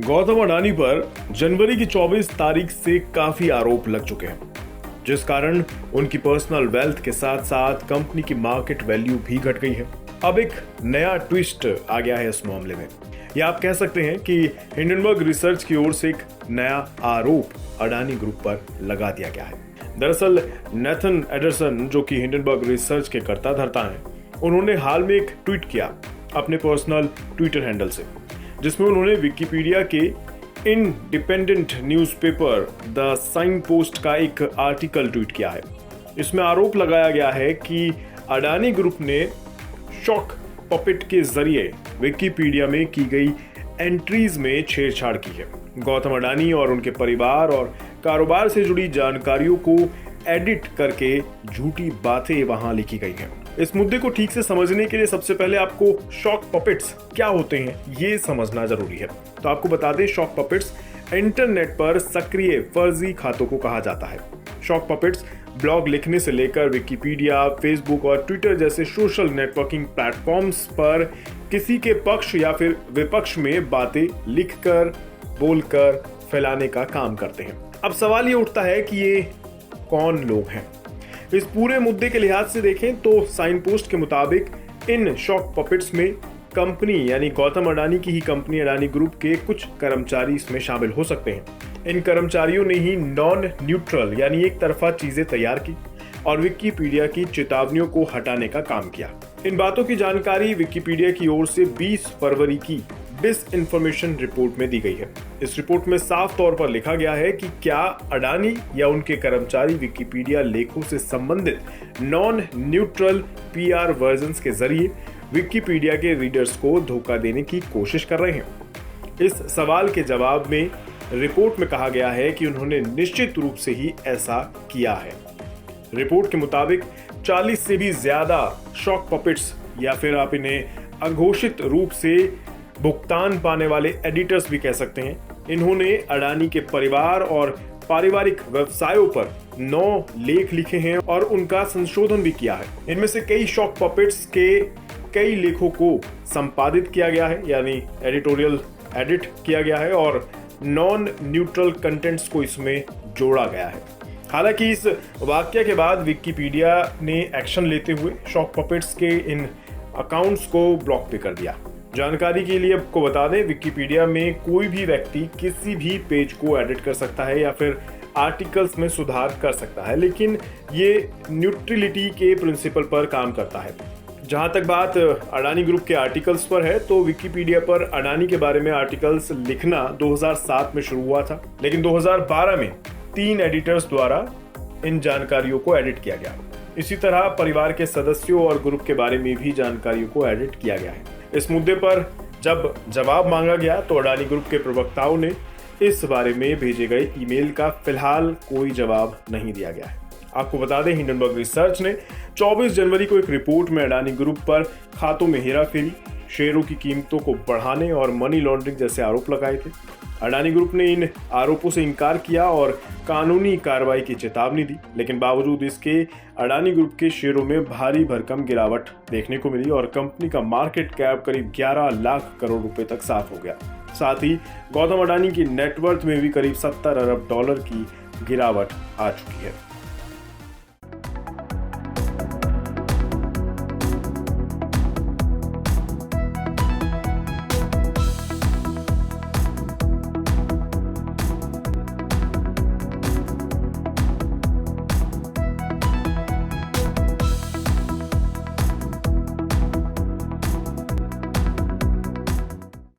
गौतम अडानी पर जनवरी की 24 तारीख से काफी आरोप लग चुके हैं, जिस कारण उनकी पर्सनल वेल्थ के साथ साथ कंपनी की मार्केट वैल्यू भी घट गई है। अब एक नया ट्विस्ट आ गया है इस मामले में। या आप कह सकते हैं कि हिंडनबर्ग रिसर्च की ओर से एक नया आरोप अडानी ग्रुप पर लगा दिया गया है। दरअसल नेथन एडरसन, जो कि हिंडनबर्ग रिसर्च के कर्ता धर्ता हैं, उन्होंने हाल में एक ट्वीट किया अपने पर्सनल ट्विटर हैंडल से, जिसमें उन्होंने विकिपीडिया के independent newspaper the signpost का एक आर्टिकल ट्वीट किया है। इसमें आरोप लगाया गया है कि अडानी ग्रुप ने शॉक पपेट के जरिए विकिपीडिया में की गई एंट्रीज में छेड़छाड़ की है। गौतम अडानी और उनके परिवार और कारोबार से जुड़ी जानकारियों को एडिट करके झूठी बातें वहां लिखी गई हैं। इस मुद्दे को ठीक से समझने के लिए सबसे पहले आपको शॉक पपेट्स क्या होते हैं ये समझना जरूरी है। तो आपको बता दें, शॉक पपेट्स इंटरनेट पर सक्रिय फर्जी खातों को कहा जाता है। शॉक पपेट्स ब्लॉग लिखने से लेकर विकिपीडिया, फेसबुक और ट्विटर जैसे सोशल नेटवर्किंग प्लेटफॉर्म्स पर किसी के पक्ष या फिर विपक्ष में बातें लिखकर, बोलकर फैलाने का काम करते हैं। अब सवाल ये उठता है कि ये कौन लोग हैं। इस पूरे मुद्दे के लिहाज से देखें तो साइन पोस्ट के मुताबिक इन शॉक पपेट्स में कंपनी यानी गौतम अडानी की ही कंपनी अडानी ग्रुप के कुछ कर्मचारी इसमें शामिल हो सकते हैं। इन कर्मचारियों ने ही नॉन न्यूट्रल यानी एक तरफा चीजें तैयार की और विकिपीडिया की चेतावनियों को हटाने का काम किया। इन बातों की जानकारी विकिपीडिया की ओर से 20 फरवरी की डिस इन्फॉर्मेशन रिपोर्ट में दी गई है। इस रिपोर्ट में साफ तौर पर लिखा गया है कि क्या अडानी या उनके कर्मचारी विकिपीडिया लेखों से संबंधित नॉन न्यूट्रल पीआर वर्जन्स के जरिए विकिपीडिया के रीडर्स को धोखा देने की कोशिश कर रहे हैं। इस सवाल के जवाब में रिपोर्ट में कहा गया है कि उन्होंने निश्चित रूप से ही ऐसा किया है। रिपोर्ट के मुताबिक 40 से भी ज्यादा शॉक पपेट्स या फिर आप इन्हें अघोषित रूप से भुगतान पाने वाले एडिटर्स भी कह सकते हैं, इन्होंने अडानी के परिवार और पारिवारिक व्यवसायों पर 9 लेख लिखे हैं और उनका संशोधन भी किया है। इनमें से कई शॉक पपेट्स के कई लेखों को संपादित किया गया है यानी एडिटोरियल एडिट किया गया है और नॉन न्यूट्रल कंटेंट्स को इसमें जोड़ा गया है। हालांकि इस वाकया के बाद विकिपीडिया ने एक्शन लेते हुए शॉक पपेट्स के इन अकाउंट्स को ब्लॉक पे कर दिया। जानकारी के लिए आपको बता दें, विकिपीडिया में कोई भी व्यक्ति किसी भी पेज को एडिट कर सकता है या फिर आर्टिकल्स में सुधार कर सकता है, लेकिन ये न्यूट्रलिटी के प्रिंसिपल पर काम करता है। जहां तक बात अडानी ग्रुप के आर्टिकल्स पर है तो विकिपीडिया पर अडानी के बारे में आर्टिकल्स लिखना 2007 में शुरू हुआ था, लेकिन 2012 में 3 एडिटर्स द्वारा इन जानकारियों को एडिट किया गया। इसी तरह परिवार के सदस्यों और ग्रुप के बारे में भी जानकारियों को एडिट किया गया है। इस मुद्दे पर जब जवाब मांगा गया तो अडानी ग्रुप के प्रवक्ताओं ने इस बारे में भेजे गए ईमेल का फिलहाल कोई जवाब नहीं दिया गया है। आपको बता दें, हिंडनबर्ग रिसर्च ने 24 जनवरी को एक रिपोर्ट में अडानी ग्रुप पर खातों में हेराफेरी, शेयरों की कीमतों को बढ़ाने और मनी लॉन्ड्रिंग जैसे आरोप लगाए थे। अडानी ग्रुप ने इन आरोपों से इनकार किया और कानूनी कार्रवाई की चेतावनी दी, लेकिन बावजूद इसके अडानी ग्रुप के शेयरों में भारी भरकम गिरावट देखने को मिली और कंपनी का मार्केट कैप करीब 11 लाख करोड़ रुपए तक साफ हो गया। साथ ही गौतम अडानी की नेटवर्थ में भी करीब $70 अरब की गिरावट आ चुकी है।